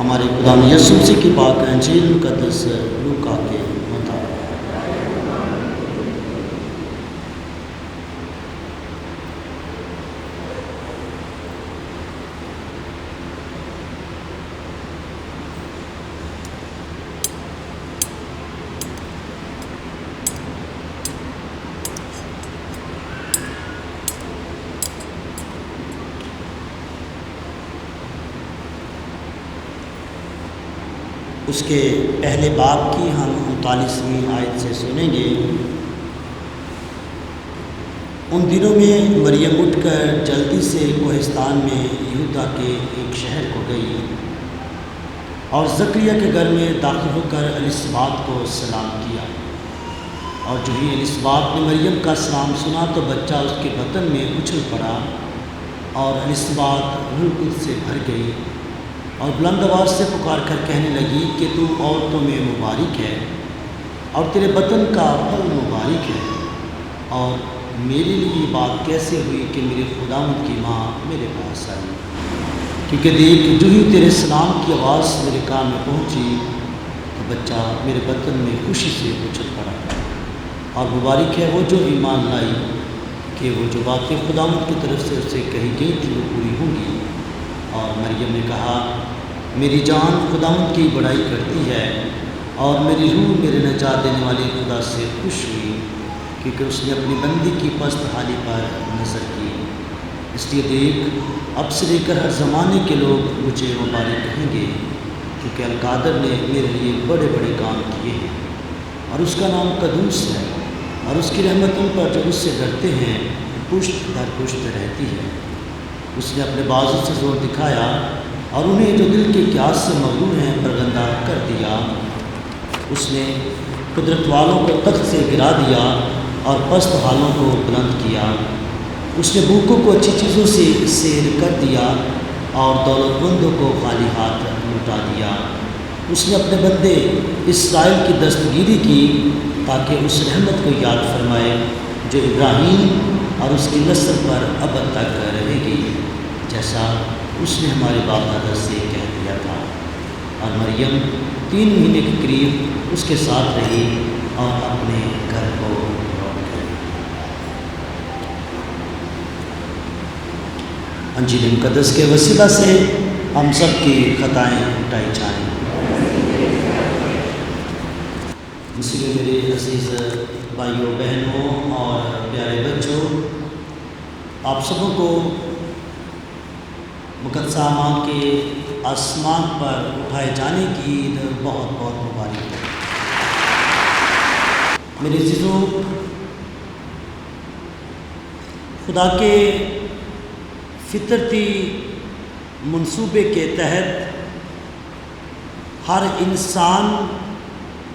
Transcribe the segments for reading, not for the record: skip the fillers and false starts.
ہمارے خدا یسوع مسیح کی پاک انجیل مقدس لوکا کے مطابق۔ اس کے پہلے باب کی ہم 39ویں آیت سے سنیں گے۔ ان دنوں میں مریم اٹھ کر جلدی سے کوہستان میں یہودا کے ایک شہر کو گئی اور زکریا کے گھر میں داخل ہو کر الصبات کو سلام کیا، اور جو ہی الصبات نے مریم کا سلام سنا تو بچہ اس کے بطن میں اچھل پڑا، اور الصبات روح القدس سے بھر گئی اور بلند آواز سے پکار کر کہنے لگی کہ تو عورتوں میں مبارک ہے اور تیرے بطن کا پھل مبارک ہے، اور میرے لیے یہ بات کیسے ہوئی کہ میرے خداوند کی ماں میرے پاس آئی، کیونکہ دیکھ جو ہی تیرے سلام کی آواز میرے کان میں پہنچی تو بچہ میرے بطن میں خوشی سے اچھل پڑا، اور مبارک ہے وہ جو ایمان لائی کہ وہ جو باتیں خداوند کی طرف سے اسے کہی گئی تھی وہ پوری ہوں گی۔ اور مریم نے کہا، میری جان خداوند کی بڑائی کرتی ہے، اور میری روح میرے نجات دینے والے خدا سے خوش ہوئی، کیونکہ اس نے اپنی بندی کی پست حالی پر نظر کی۔ اس لیے دیکھ اب سے لے کر ہر زمانے کے لوگ مجھے مبارک کہیں گے، کیونکہ القادر نے میرے لیے بڑے بڑے کام کیے ہیں، اور اس کا نام قدوس ہے، اور اس کی رحمت ان پر جو اس سے ڈرتے ہیں پشت در پشت رہتی ہے۔ اس نے اپنے بازو سے زور دکھایا اور انہیں جو دل کے قیاس سے مغرور ہیں برگندہ کر دیا۔ اس نے قدرت والوں کو تخت سے گرا دیا اور پست حالوں کو بلند کیا۔ اس نے بھوکوں کو اچھی چیزوں سے سیر کر دیا اور دولت مندوں کو خالی ہاتھ لوٹا دیا۔ اس نے اپنے بندے اسرائیل کی دستگیری کی تاکہ اس رحمت کو یاد فرمائے جو ابراہیم اور اس کی نسل پر ابد تک رہے گی، جیسا اس نے ہمارے باپ دادا سے کہہ دیا تھا۔ اور مریم 3 مہینے کے قریب اس کے ساتھ رہی اور اپنے گھر کو لوٹ گئی۔ انجیل مقدس کے وسیلہ سے ہم سب کی خطائیں مٹائی جائیں۔ اس لیے میرے عزیز بھائیوں بہنوں اور پیارے بچوں، آپ سبوں کو مقدسہ ماں کے آسمان پر اٹھائے جانے کی عید بہت بہت مبارک ہے۔ میرے عزیزوں، خدا کے فطرتی منصوبے کے تحت ہر انسان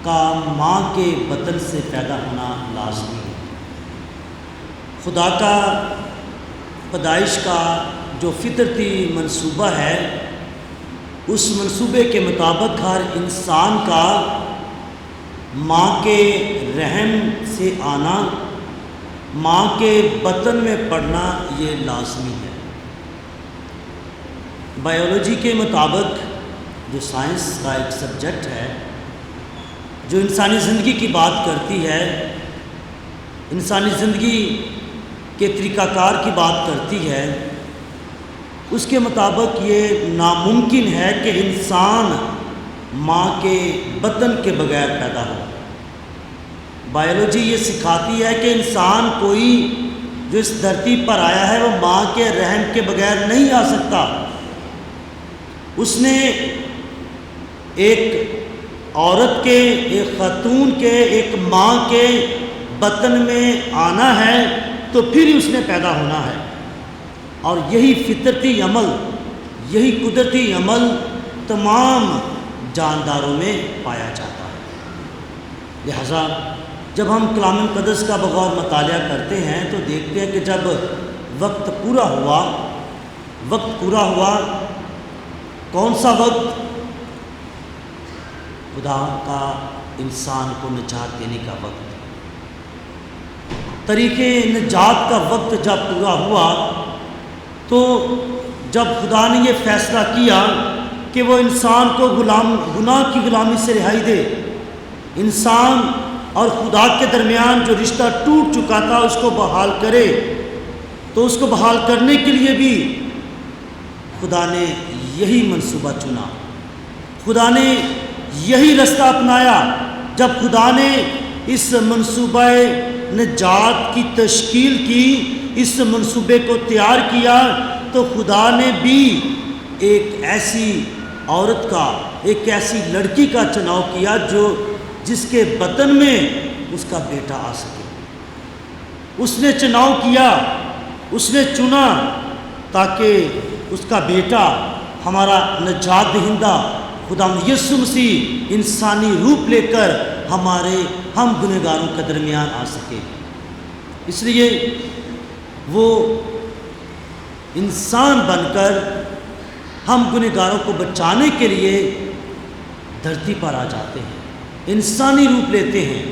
کا ماں کے بطن سے پیدا ہونا لازمی ہے۔ خدا کا پیدائش کا جو فطرتی منصوبہ ہے، اس منصوبے کے مطابق ہر انسان کا ماں کے رحم سے آنا، ماں کے بطن میں پڑنا یہ لازمی ہے۔ بائیولوجی کے مطابق، جو سائنس کا ایک سبجیکٹ ہے جو انسانی زندگی کی بات کرتی ہے، انسانی زندگی کے طریقہ کار کی بات کرتی ہے، اس کے مطابق یہ ناممکن ہے کہ انسان ماں کے بطن کے بغیر پیدا ہو۔ بائیولوجی یہ سکھاتی ہے کہ انسان کوئی جو اس دھرتی پر آیا ہے وہ ماں کے رحم کے بغیر نہیں آ سکتا۔ اس نے ایک عورت کے، ایک خاتون کے، ایک ماں کے بطن میں آنا ہے تو پھر ہی اس نے پیدا ہونا ہے، اور یہی فطرتی عمل، یہی قدرتی عمل تمام جانداروں میں پایا جاتا ہے۔ لہذا جب ہم کلام مقدس کا بغور مطالعہ کرتے ہیں تو دیکھتے ہیں کہ جب وقت پورا ہوا، کون سا وقت؟ خدا کا انسان کو نجات دینے کا وقت، طریقے نجات کا وقت جب پورا ہوا تو جب خدا نے یہ فیصلہ کیا کہ وہ انسان کو گناہ کی غلامی سے رہائی دے، انسان اور خدا کے درمیان جو رشتہ ٹوٹ چکا تھا اس کو بحال کرے۔ تو اس کو بحال کرنے کے لیے بھی خدا نے یہی منصوبہ چنا، خدا نے یہی رستہ اپنایا۔ جب خدا نے اس منصوبہ نجات کی تشکیل کی، اس منصوبے کو تیار کیا، تو خدا نے بھی ایک ایسی عورت کا، ایک ایسی لڑکی کا چناؤ کیا جس کے بطن میں اس کا بیٹا آ سکے۔ اس نے چناؤ کیا، اس نے چنا تاکہ اس کا بیٹا، ہمارا نجات دہندہ خدا یسوع مسیح، انسانی روپ لے کر ہم گنہگاروں کے درمیان آ سکے۔ اس لیے وہ انسان بن کر ہم گنہگاروں کو بچانے کے لیے دھرتی پر آ جاتے ہیں، انسانی روپ لیتے ہیں۔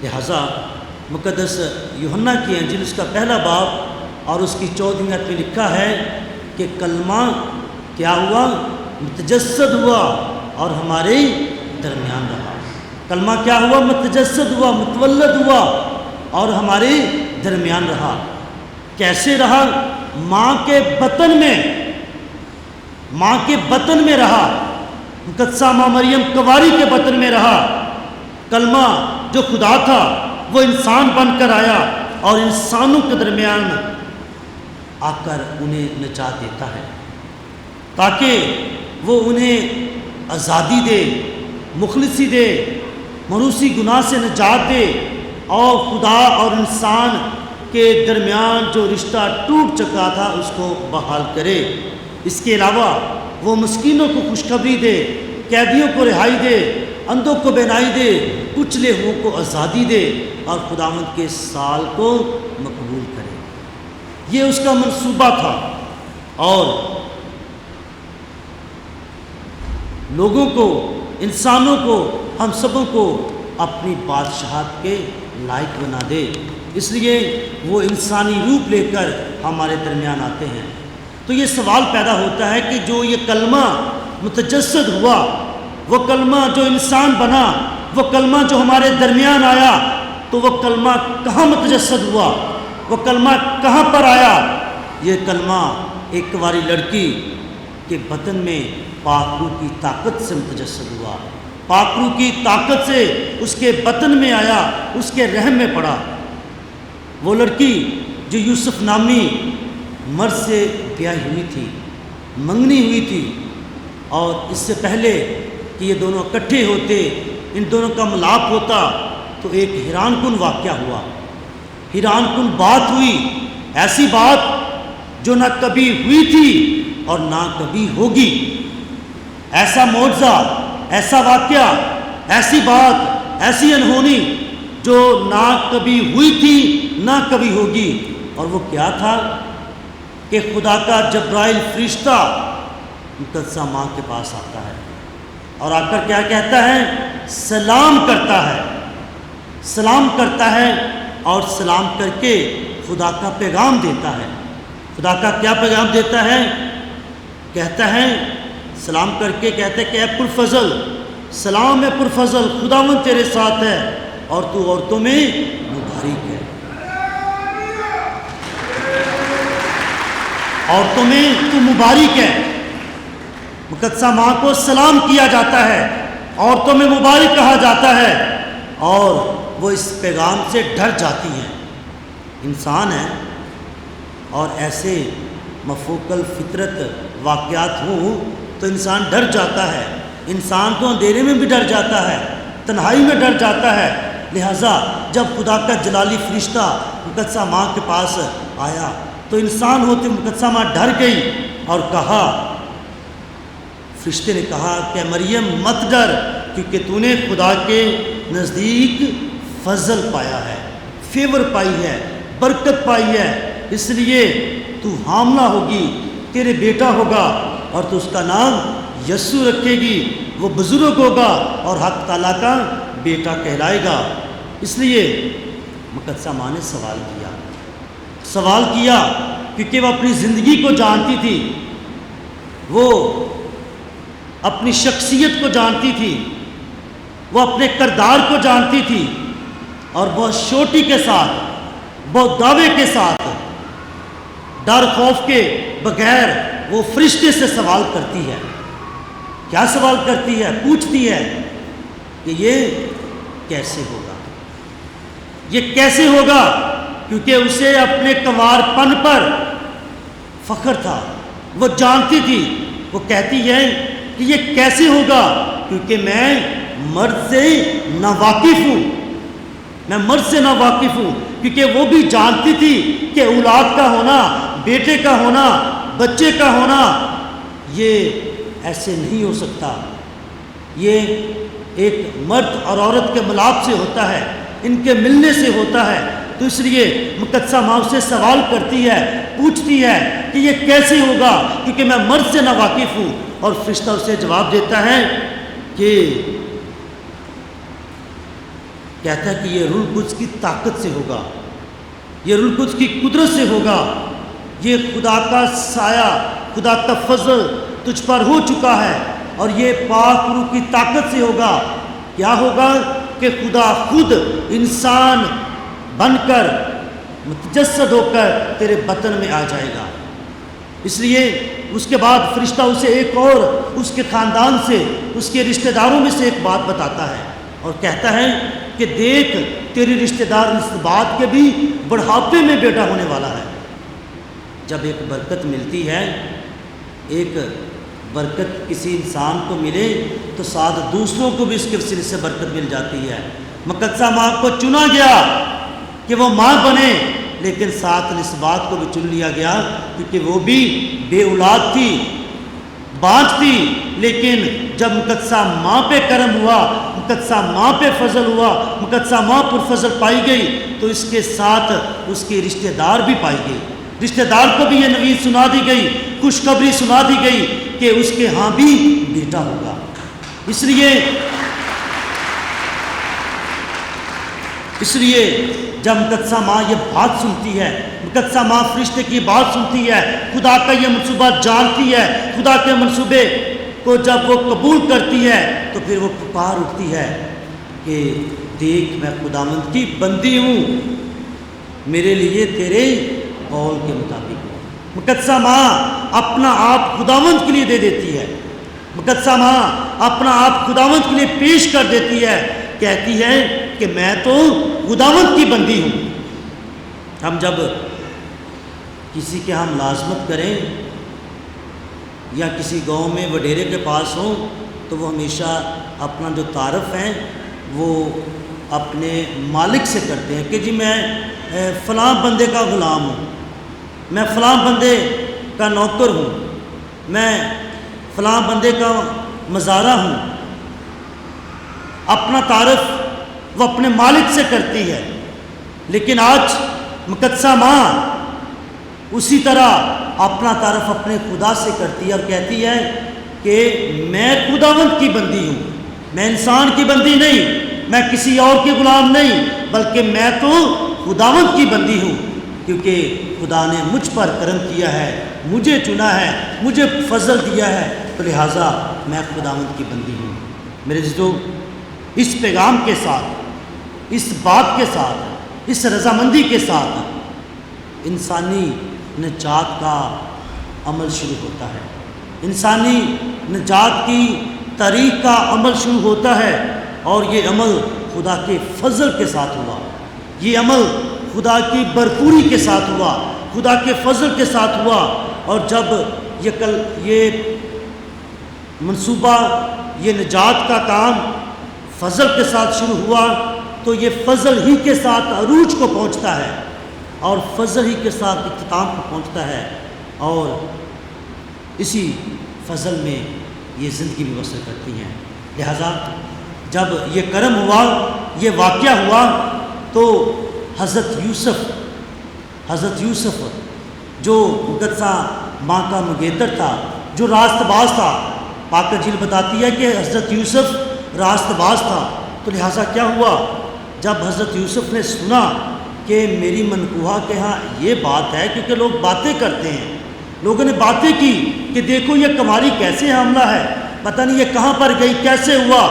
لہذا مقدس یوحنا کی انجیل اس کا پہلا باب اور اس کی 14ویں آیت میں لکھا ہے کہ کلمہ کیا ہوا؟ متجسد ہوا اور ہمارے درمیان رہا۔ کلمہ کیا ہوا؟ متجسد ہوا، متولد ہوا اور ہمارے درمیان رہا۔ کیسے رہا؟ ماں کے بطن میں رہا۔ مقدسہ ماں مریم کنواری کے بطن میں رہا۔ کلمہ جو خدا تھا وہ انسان بن کر آیا اور انسانوں کے درمیان آ کر انہیں نجات دیتا ہے، تاکہ وہ انہیں آزادی دے، مخلصی دے، مروسی گناہ سے نجات دے اور خدا اور انسان کے درمیان جو رشتہ ٹوٹ چکا تھا اس کو بحال کرے۔ اس کے علاوہ وہ مسکینوں کو خوشخبری دے، قیدیوں کو رہائی دے، اندھوں کو بینائی دے، کچلے ہوئوں کو آزادی دے اور خداوند کے سال کو مقبول کرے۔ یہ اس کا منصوبہ تھا اور لوگوں کو، انسانوں کو، ہم سبوں کو اپنی بادشاہت کے لائق بنا دے۔ اس لیے وہ انسانی روپ لے کر ہمارے درمیان آتے ہیں۔ تو یہ سوال پیدا ہوتا ہے کہ جو یہ کلمہ متجسد ہوا، وہ کلمہ جو انسان بنا، وہ کلمہ جو ہمارے درمیان آیا، تو وہ کلمہ کہاں متجسد ہوا؟ وہ کلمہ کہاں پر آیا؟ یہ کلمہ ایک کنواری لڑکی کے بطن میں پاک روح کی طاقت سے متجسد ہوا، پاک روح کی طاقت سے اس کے بطن میں آیا، اس کے رحم میں پڑا۔ وہ لڑکی جو یوسف نامی مرد سے بیاہی ہوئی تھی، منگنی ہوئی تھی، اور اس سے پہلے کہ یہ دونوں اکٹھے ہوتے، ان دونوں کا ملاپ ہوتا، تو ایک حیران کن واقعہ ہوا، حیران کن بات ہوئی، ایسی بات جو نہ کبھی ہوئی تھی اور نہ کبھی ہوگی۔ ایسا معجزہ، ایسا واقعہ، ایسی بات، ایسی انہونی جو نہ کبھی ہوئی تھی نہ کبھی ہوگی۔ اور وہ کیا تھا کہ خدا کا جبرائیل فرشتہ مقدسہ ماں کے پاس آتا ہے اور آ کر کیا کہتا ہے؟ سلام کرتا ہے، سلام کرتا ہے اور سلام کر کے خدا کا پیغام دیتا ہے۔ خدا کا کیا پیغام دیتا ہے؟ کہتا ہے، سلام کر کے کہتا ہے کہ اے پرفضل، سلام اے پرفضل، خداوند تیرے ساتھ ہے اور تو عورتوں میں مبارک ہے۔ عورتوں میں تو مبارک ہے۔ مقدسہ ماں کو سلام کیا جاتا ہے، عورتوں میں مبارک کہا جاتا ہے، اور وہ اس پیغام سے ڈر جاتی ہیں۔ انسان ہے اور ایسے مفوق الفطرت واقعات ہوں تو انسان ڈر جاتا ہے۔ انسان تو اندھیرے میں بھی ڈر جاتا ہے، تنہائی میں ڈر جاتا ہے۔ لہٰذا جب خدا کا جلالی فرشتہ مقدسہ ماں کے پاس آیا تو انسان ہوتے مقدسہ ماں ڈر گئی اور کہا، فرشتے نے کہا کہ مریم مت ڈر، کیونکہ تو نے خدا کے نزدیک فضل پایا ہے، فیور پائی ہے، برکت پائی ہے، اس لیے تو حاملہ ہوگی، تیرے بیٹا ہوگا اور تو اس کا نام یسوع رکھے گی۔ وہ بزرگ ہوگا اور حق تعالیٰ کا بیٹا کہلائے گا۔ اس لیے مقدسہ ماں نے سوال کیا کیونکہ وہ اپنی زندگی کو جانتی تھی۔ وہ اپنی شخصیت کو جانتی تھی، وہ اپنے کردار کو جانتی تھی، اور بہت شوٹی کے ساتھ، بہت دعوے کے ساتھ، ڈر خوف کے بغیر وہ فرشتے سے سوال کرتی ہے۔ کیا سوال کرتی ہے؟ پوچھتی ہے کہ یہ کیسے ہوگا، یہ کیسے ہوگا، کیونکہ اسے اپنے کنوار پن پر فخر تھا، وہ جانتی تھی۔ وہ کہتی ہے کہ یہ کیسے ہوگا، کیونکہ میں مرد سے ناواقف ہوں، میں مرد سے ناواقف ہوں، کیونکہ وہ بھی جانتی تھی کہ اولاد کا ہونا، بیٹے کا ہونا، بچے کا ہونا، یہ ایسے نہیں ہو سکتا، یہ ایک مرد اور عورت کے ملاپ سے ہوتا ہے، ان کے ملنے سے ہوتا ہے۔ تو اس لیے مقدسہ ماں سے سوال کرتی ہے، پوچھتی ہے کہ یہ کیسے ہوگا، کیونکہ میں مرد سے ناواقف ہوں۔ اور فرشتہ اسے جواب دیتا ہے کہ کہتا ہے کہ یہ روح القدس کی طاقت سے ہوگا، یہ روح القدس کی قدرت سے ہوگا، یہ خدا کا سایہ، خدا کا فضل تجھ پر ہو چکا ہے، اور یہ پاک روح کی طاقت سے ہوگا۔ کیا ہوگا کہ خدا خود انسان بن کر متجسد ہو کر تیرے بطن میں آ جائے گا۔ اس لیے اس کے بعد فرشتہ اسے ایک اور اس کے خاندان سے، اس کے رشتہ داروں میں سے ایک بات بتاتا ہے، اور کہتا ہے کہ دیکھ تیری رشتہ دار اس بات کے بھی بڑھاپے میں بیٹا ہونے والا ہے۔ جب ایک برکت ملتی ہے، ایک برکت کسی انسان کو ملے تو ساتھ دوسروں کو بھی اس کے وسیلے سے برکت مل جاتی ہے۔ مقدسہ ماں کو چنا گیا کہ وہ ماں بنے، لیکن ساتھ اس بات کو بھی چن لیا گیا کیونکہ وہ بھی بے اولاد تھی، بانجھ تھی، لیکن جب مقدسہ ماں پہ کرم ہوا، مقدسہ ماں پہ فضل ہوا، مقدسہ ماں پر فضل پائی گئی، تو اس کے ساتھ اس کے رشتہ دار بھی پائی گئی۔ رشتہ دار کو بھی یہ نوید سنا دی گئی، خوشخبری سنا دی گئی کہ اس کے ہاں بھی بیٹا ہوگا۔ اس لیے جب مقدسہ ماں یہ بات سنتی ہے، مقدسہ ماں فرشتے کی بات سنتی ہے، خدا کا یہ منصوبہ جانتی ہے، خدا کے منصوبے کو جب وہ قبول کرتی ہے تو پھر وہ پکار اٹھتی ہے کہ دیکھ میں خداوند کی بندی ہوں، میرے لیے تیرے قول کے مطابق ہو۔ مقدسہ ماں اپنا آپ خداوند کے لیے دے دیتی ہے، مقدسہ ماں اپنا آپ خداوند کے لیے پیش کر دیتی ہے، کہتی ہے کہ میں تو خداوند کی بندی ہوں۔ ہم جب کسی کے ہم ملازمت کریں یا کسی گاؤں میں وڈیرے کے پاس ہوں تو وہ ہمیشہ اپنا جو تعارف ہے وہ اپنے مالک سے کرتے ہیں کہ جی میں فلاں بندے کا غلام ہوں، میں فلاں بندے کا نوکر ہوں، میں فلاں بندے کا مزارہ ہوں۔ اپنا تعارف وہ اپنے مالک سے کرتی ہے، لیکن آج مقدسہ ماں اسی طرح اپنا تعارف اپنے خدا سے کرتی ہے اور کہتی ہے کہ میں خداوند کی بندی ہوں، میں انسان کی بندی نہیں، میں کسی اور کے غلام نہیں، بلکہ میں تو خداوند کی بندی ہوں، کیونکہ خدا نے مجھ پر کرم کیا ہے، مجھے چنا ہے، مجھے فضل دیا ہے، تو لہٰذا میں خداوند کی بندی ہوں۔ میرے عزیزو، اس پیغام کے ساتھ، اس بات کے ساتھ، اس رضامندی کے ساتھ انسانی نجات کا عمل شروع ہوتا ہے، انسانی نجات کی تاریخ کا عمل شروع ہوتا ہے، اور یہ عمل خدا کے فضل کے ساتھ ہوا، یہ عمل خدا کی بھرپوری کے ساتھ ہوا، خدا کے فضل کے ساتھ ہوا۔ اور جب یہ منصوبہ، یہ نجات کا کام فضل کے ساتھ شروع ہوا تو یہ فضل ہی کے ساتھ عروج کو پہنچتا ہے، اور فضل ہی کے ساتھ اختتام کو پہنچتا ہے، اور اسی فضل میں یہ زندگی بھی بسر کرتی ہیں۔ لہذا جب یہ کرم ہوا، یہ واقعہ ہوا، تو حضرت یوسف جو مقدسہ ماں کا مگیتر تھا، جو راست باز تھا، پاک انجیل بتاتی ہے کہ حضرت یوسف راست باز تھا، تو لہٰذا کیا ہوا، جب حضرت یوسف نے سنا کہ میری منقوہہ کے ہاں یہ بات ہے، کیونکہ لوگ باتیں کرتے ہیں، لوگوں نے باتیں کی کہ دیکھو یہ کماری کیسے حاملہ ہے، پتہ نہیں یہ کہاں پر گئی، کیسے ہوا،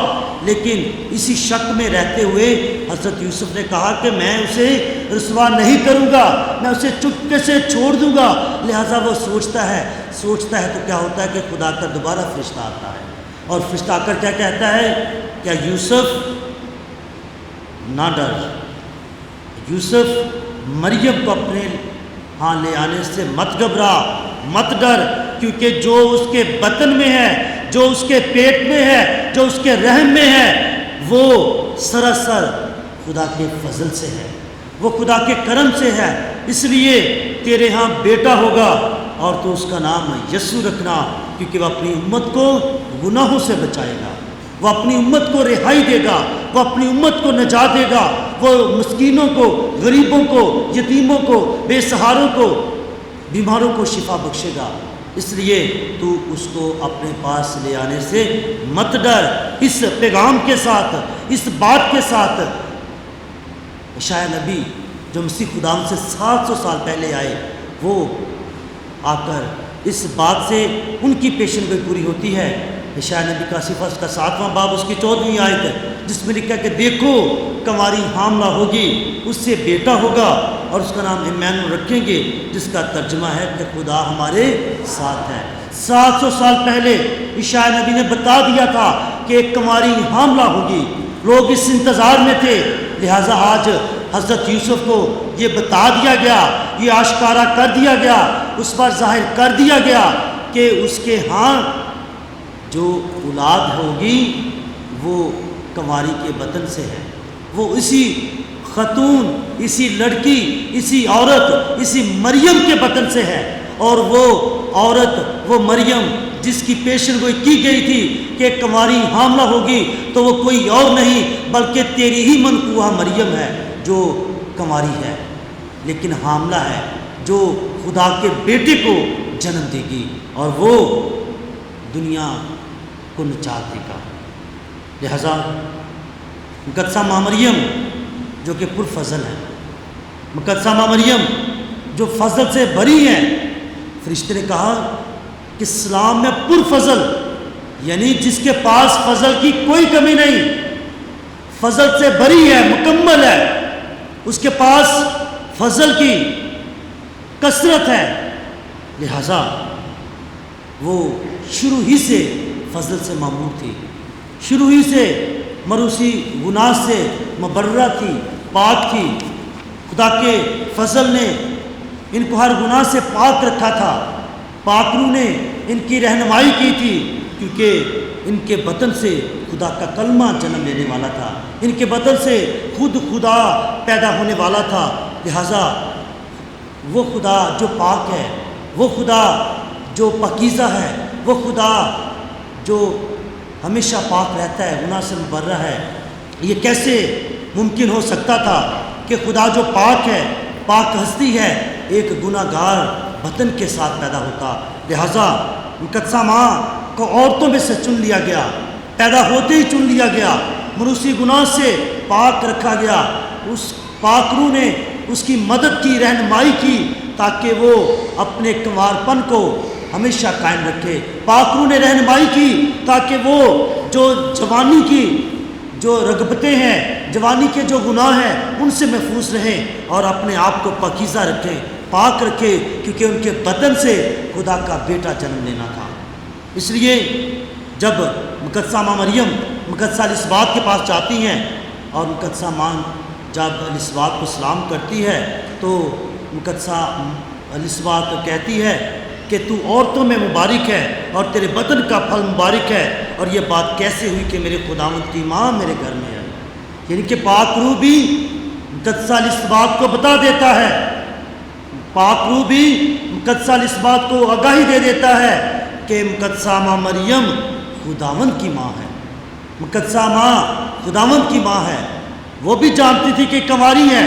لیکن اسی شک میں رہتے ہوئے حضرت یوسف نے کہا کہ میں اسے رسوا نہیں کروں گا، میں اسے چپکے سے چھوڑ دوں گا۔ لہٰذا وہ سوچتا ہے تو کیا ہوتا ہے کہ خدا کا دوبارہ فرشتہ آتا ہے، اور فرشتہ آ کر کیا کہتا ہے، کیا یوسف نہ ڈر، یوسف مریم کو اپنے ہاں لے آنے سے مت گھبرا، مت ڈر، کیونکہ جو اس کے بطن میں ہے، جو اس کے پیٹ میں ہے، جو اس کے رحم میں ہے، وہ سراسر خدا کے فضل سے ہے، وہ خدا کے کرم سے ہے۔ اس لیے تیرے ہاں بیٹا ہوگا اور تو اس کا نام یسوع رکھنا، کیونکہ وہ اپنی امت کو گناہوں سے بچائے گا، وہ اپنی امت کو رہائی دے گا، وہ اپنی امت کو نجات دے گا، وہ مسکینوں کو، غریبوں کو، یتیموں کو، بے سہاروں کو، بیماروں کو شفا بخشے گا۔ اس لیے تو اس کو اپنے پاس لے آنے سے مت ڈر۔ اس پیغام کے ساتھ، اس بات کے ساتھ عیسیٰ نبی جو مسیح خداوند سے 700 سال پہلے آئے، وہ آ کر اس بات سے ان کی پیشن گوئی پوری ہوتی ہے۔ عیسیٰ نبی کا صفحہ اس کا 7واں باب اس کی 14ویں آیت ہے، جس میں لکھا کہ دیکھو کنواری حاملہ ہوگی، اس سے بیٹا ہوگا اور اس کا نام ایمانوئیل رکھیں گے، جس کا ترجمہ ہے کہ خدا ہمارے ساتھ ہے۔ 700 سال پہلے عیسیٰ نبی نے بتا دیا تھا کہ ایک کنواری حاملہ ہوگی، لوگ اس انتظار میں تھے، لہٰذا آج حضرت یوسف کو یہ بتا دیا گیا، یہ آشکارا کر دیا گیا، اس پر ظاہر کر دیا گیا کہ اس کے ہاں جو اولاد ہوگی وہ کنواری کے بطن سے ہے، وہ اسی خاتون، اسی لڑکی، اسی عورت، اسی مریم کے بطن سے ہے، اور وہ عورت، وہ مریم جس کی پیشن گوئی کی گئی تھی کہ کنواری حاملہ ہوگی، تو وہ کوئی اور نہیں بلکہ تیری ہی منقوہ مریم ہے جو کنواری ہے لیکن حاملہ ہے، جو خدا کے بیٹے کو جنم دے گی اور وہ دنیا کو نجات دے گا۔ لہذا مقدسہ ماں مریم جو کہ پرفضل ہے، مقدسہ ماں مریم جو فضل سے بھری ہے، فرشتے نے کہا کہ اسلام میں پرفضل یعنی جس کے پاس فضل کی کوئی کمی نہیں، فضل سے بھری ہے، مکمل ہے، اس کے پاس فضل کی کثرت ہے، لہذا وہ شروع ہی سے فضل سے معمور تھی، شروع ہی سے مروسی گناہ سے مبرہ تھی، پاک تھی۔ خدا کے فضل نے ان کو ہر گناہ سے پاک رکھا تھا، پاک روح نے ان کی رہنمائی کی تھی، کیونکہ ان کے بطن سے خدا کا کلمہ جنم لینے والا تھا، ان کے بطن سے خود خدا پیدا ہونے والا تھا۔ لہٰذا وہ خدا جو پاک ہے، وہ خدا جو پاکیزہ ہے، وہ خدا جو ہمیشہ پاک رہتا ہے، گناہ سے مبرہ ہے، یہ کیسے ممکن ہو سکتا تھا کہ خدا جو پاک ہے، پاک ہستی ہے، ایک گناہ گار بطن کے ساتھ پیدا ہوتا۔ لہٰذا مقدسہ ماں کو عورتوں میں سے چن لیا گیا، پیدا ہوتے ہی چن لیا گیا، مروسی گناہ سے پاک رکھا گیا، اس پاک روح نے اس کی مدد کی، رہنمائی کی، تاکہ وہ اپنے کنوارپن کو ہمیشہ قائم رکھے۔ پاک روح نے رہنمائی کی تاکہ وہ جو جوانی کی جو رغبتیں ہیں، جوانی کے جو گناہ ہیں، ان سے محفوظ رہیں اور اپنے آپ کو پاکیزہ رکھیں، پاک رکھے، کیونکہ ان کے بدن سے خدا کا بیٹا جنم لینا تھا۔ اس لیے جب مقدسہ ماں مریم مقدسہ الیصابات کے پاس جاتی ہیں اور مقدسہ ماں جب الیصابات کو سلام کرتی ہے تو مقدسہ الیصابات کہتی ہے کہ تو عورتوں میں مبارک ہے اور تیرے بدن کا پھل مبارک ہے۔ اور یہ بات کیسے ہوئی کہ میرے خداوند کی ماں میرے گھر میں ہے؟ یعنی کہ پاک روح بھی مقدسہ الیصابات کو بتا دیتا ہے، پاک روح بھی مقدسہ الیصابات کو آگاہی دے دیتا ہے کہ مقدسہ ماں مریم خداوند کی ماں ہے، مقدسہ ماں خداوند کی ماں ہے۔ وہ بھی جانتی تھی کہ کنواری ہے،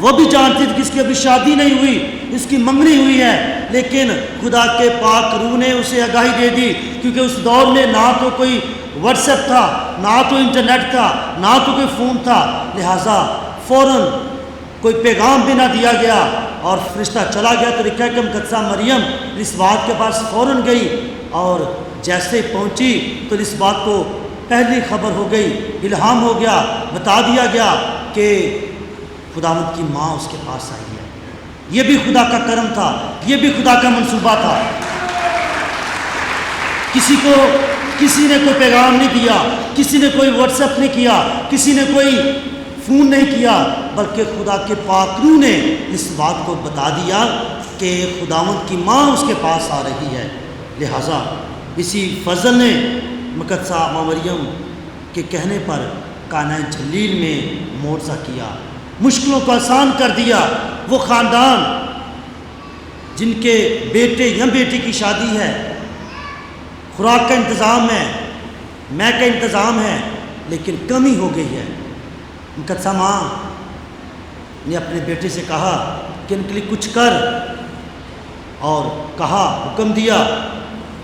وہ بھی جانتی تھی کہ اس کی ابھی شادی نہیں ہوئی، اس کی منگنی ہوئی ہے، لیکن خدا کے پاک روح نے اسے آگاہی دے دی، کیونکہ اس دور میں نہ تو کوئی واٹس ایپ تھا، نہ تو انٹرنیٹ تھا، نہ تو کوئی فون تھا، لہٰذا فوراً کوئی پیغام بھی نہ دیا گیا اور فرشتہ چلا گیا۔ تو لکھا ہے کہ مقدسہ مریم الیصابات کے پاس فوراً گئی اور جیسے پہنچی تو اس بات کو پہلی خبر ہو گئی، الہام ہو گیا، بتا دیا گیا کہ خداوند کی ماں اس کے پاس آئی ہے۔ یہ بھی خدا کا کرم تھا، یہ بھی خدا کا منصوبہ تھا۔ کسی نے کوئی پیغام نہیں دیا، کسی نے کوئی واٹس ایپ نہیں کیا، کسی نے کوئی فون نہیں کیا، بلکہ خدا کے پاک روح نے اس بات کو بتا دیا کہ خداوند کی ماں اس کے پاس آ رہی ہے۔ لہٰذا اسی فضل نے مقدسہ ماں مریم کے کہنے پر کانہ جلیل میں معجزہ کیا، مشکلوں کو آسان کر دیا۔ وہ خاندان جن کے بیٹے یا بیٹی کی شادی ہے، خوراک کا انتظام ہے، مے کا انتظام ہے، لیکن کمی ہو گئی ہے، مقدسہ ماں نے اپنے بیٹے سے کہا کہ ان کے لیے کچھ کر، اور کہا، حکم دیا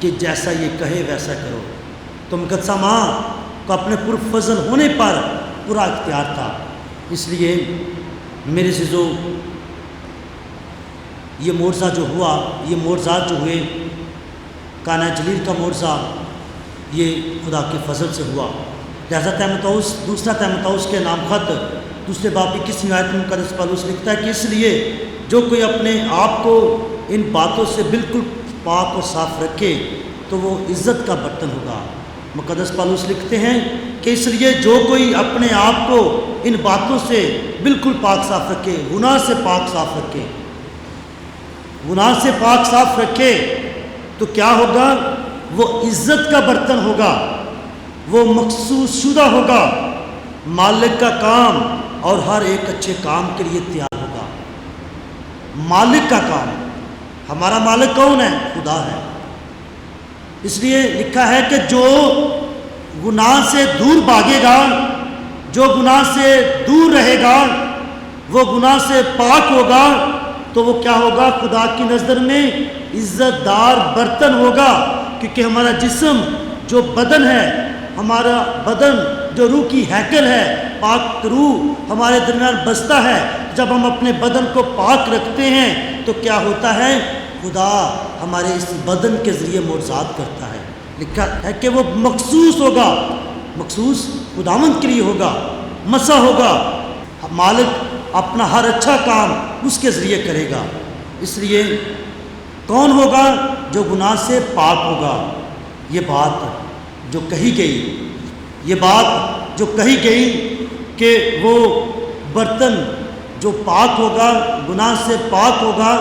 کہ جیسا یہ کہے ویسا کرو۔ تو مقدسہ ماں کو اپنے پرفضل ہونے پر پورا اختیار تھا۔ اس لیے میرے عزیزو، یہ معجزہ جو ہوا، یہ معجزات جو ہوئے، کانہ جلیل کا معجزہ یہ خدا کے فضل سے ہوا۔ لہذا تیموتھوس، دوسرا تیموتھوس کے نام خط دوسرے باب کی 21 آیت میں مقدس پولس لکھتا ہے کہ اس لیے جو کوئی اپنے آپ کو ان باتوں سے بالکل پاک اور صاف رکھے تو وہ عزت کا برتن ہوگا۔ مقدس پولس لکھتے ہیں کہ اس لیے جو کوئی اپنے آپ کو ان باتوں سے بالکل پاک صاف رکھے، گناہ سے پاک صاف رکھے، گناہ سے پاک صاف رکھے تو کیا ہوگا؟ وہ عزت کا برتن ہوگا، وہ مخصوص شدہ ہوگا، مالک کا کام اور ہر ایک اچھے کام کے لیے تیار ہوگا۔ مالک کا کام، ہمارا مالک کون ہے؟ خدا ہے۔ اس لیے لکھا ہے کہ جو گناہ سے دور بھاگے گا، جو گناہ سے دور رہے گا، وہ گناہ سے پاک ہوگا تو وہ کیا ہوگا؟ خدا کی نظر میں عزت دار برتن ہوگا، کیونکہ ہمارا جسم جو بدن ہے، ہمارا بدن جو روح کی ہیکل ہے، پاک روح ہمارے درمیان بستا ہے۔ جب ہم اپنے بدن کو پاک رکھتے ہیں تو کیا ہوتا ہے؟ خدا ہمارے اس بدن کے ذریعے معجزات کرتا ہے۔ لکھا ہے کہ وہ مخصوص ہوگا، مخصوص خداوند کے لیے ہوگا، مسا ہوگا، مالک اپنا ہر اچھا کام اس کے ذریعے کرے گا۔ اس لیے کون ہوگا؟ جو گناہ سے پاک ہوگا۔ یہ بات جو کہی گئی، یہ بات جو کہی گئی کہ وہ برتن جو پاک ہوگا، گناہ سے پاک ہوگا،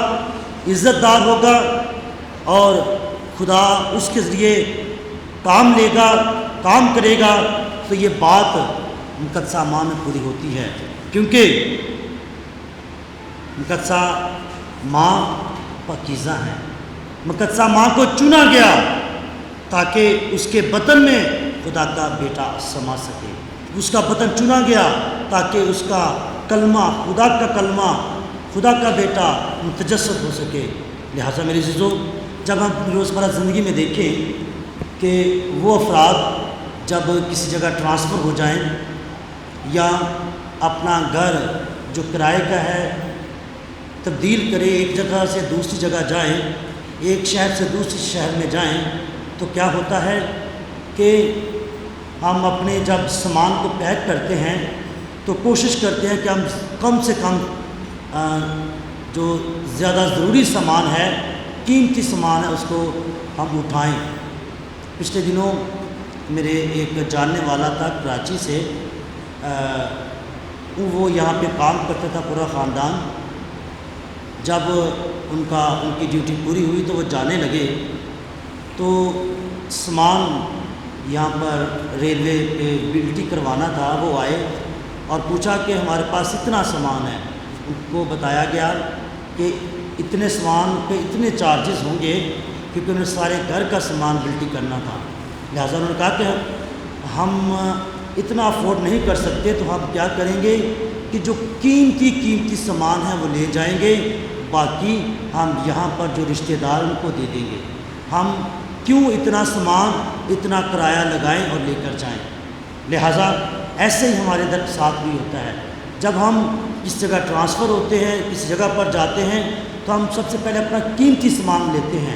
عزت دار ہوگا اور خدا اس کے ذریعے کام لے گا، کام کرے گا، تو یہ بات مقدسہ ماں میں پوری ہوتی ہے، کیونکہ مقدسہ ماں پاکیزہ ہے۔ مقدسہ ماں کو چنا گیا تاکہ اس کے بدن میں خدا کا بیٹا سما سکے۔ اس کا بدن چنا گیا تاکہ اس کا کلمہ، خدا کا کلمہ، خدا کا بیٹا متجسد ہو سکے۔ لہٰذا میرے عزیزو، جب ہم روزمرہ زندگی میں دیکھیں کہ وہ افراد جب کسی جگہ ٹرانسفر ہو جائیں یا اپنا گھر جو کرائے کا ہے تبدیل کرے، ایک جگہ سے دوسری جگہ جائیں، ایک شہر سے دوسرے شہر میں جائیں، تو کیا ہوتا ہے کہ ہم اپنے جب سامان کو پیک کرتے ہیں تو کوشش کرتے ہیں کہ ہم کم سے کم جو زیادہ ضروری سامان ہے، قیمتی سامان ہے، اس کو ہم اٹھائیں۔ پچھلے دنوں میرے ایک جاننے والا تھا کراچی سے، وہ یہاں پہ کام کرتا تھا پورا خاندان۔ جب ان کی ڈیوٹی پوری ہوئی تو وہ جانے لگے، تو سامان یہاں پر ریلوے پہ ڈیوٹی کروانا تھا، وہ آئے اور پوچھا کہ ہمارے پاس اتنا سامان ہے۔ ان کو بتایا گیا کہ اتنے سامان پہ اتنے چارجز ہوں گے، کیونکہ انہیں سارے گھر کا سامان ڈیوٹی کرنا تھا۔ لہٰذا انہوں نے کہا کہ ہم اتنا افورڈ نہیں کر سکتے، تو ہم کیا کریں گے کہ جو قیمتی سامان ہے وہ لے جائیں گے، باقی ہم یہاں پر جو رشتہ دار ان کو دے دیں گے۔ ہم کیوں اتنا سامان، اتنا کرایہ لگائیں اور لے کر جائیں؟ لہٰذا ایسے ہی ہمارے ساتھ بھی ہوتا ہے، جب ہم کس جگہ ٹرانسفر ہوتے ہیں، کسی جگہ پر جاتے ہیں، تو ہم سب سے پہلے اپنا قیمتی سامان لیتے ہیں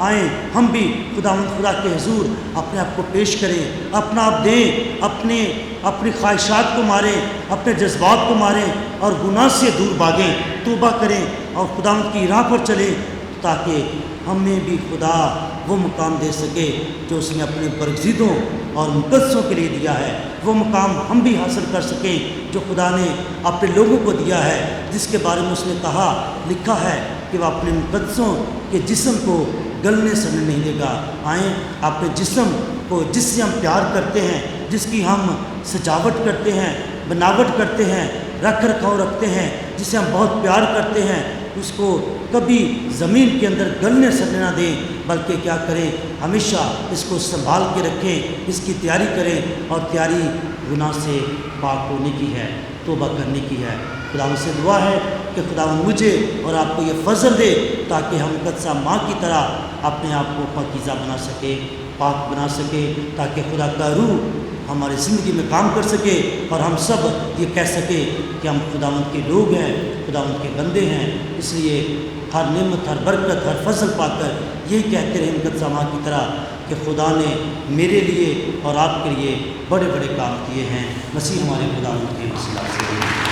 آئیں ہم بھی خدا کے حضور اپنے آپ کو پیش کریں، اپنا آپ دیں، اپنی خواہشات کو ماریں، اپنے جذبات کو ماریں اور گناہ سے دور بھاگیں، توبہ کریں اور خداوند کی راہ پر چلیں، تاکہ ہمیں بھی خدا وہ مقام دے سکے جو اس نے اپنے برگزیدوں اور مقدسوں کے لیے دیا ہے، وہ مقام ہم بھی حاصل کر سکیں جو خدا نے اپنے لوگوں کو دیا ہے، جس کے بارے میں اس نے لکھا ہے کہ وہ اپنے مقدسوں کے جسم کو گلنے سڑنے نہیں دے گا۔ آئیں اپنے جسم کو جس سے ہم پیار کرتے ہیں، جس کی ہم سجاوٹ کرتے ہیں، بناوٹ کرتے ہیں، رکھ رکھاؤ رکھتے ہیں، جسے ہم بہت پیار کرتے ہیں، اس کو کبھی زمین کے اندر گلنے سڑنے نہ دیں، بلکہ کیا کریں، ہمیشہ اس کو سنبھال کے رکھیں، اس کی تیاری کریں، اور تیاری گناہ سے پاک ہونے کی ہے، توبہ کرنے کی ہے۔ خداوند سے دعا ہے کہ خداوند مجھے اور آپ کو یہ فضل دے تاکہ ہم مقدسہ ماں کی طرح اپنے آپ کو پاکیزہ بنا سکے، پاک بنا سکے، تاکہ خدا کا روح ہماری زندگی میں کام کر سکے اور ہم سب یہ کہہ سکے کہ ہم خداوند کے لوگ ہیں، خداوند کے بندے ہیں۔ اس لیے ہر نعمت، ہر برکت، ہر فضل پا کر یہی کہتے رہے مقدسہ ماں کی طرح کہ خدا نے میرے لیے اور آپ کے لیے بڑے بڑے کام کیے ہیں۔ مسیح ہمارے خداوند کے وسیلہ سے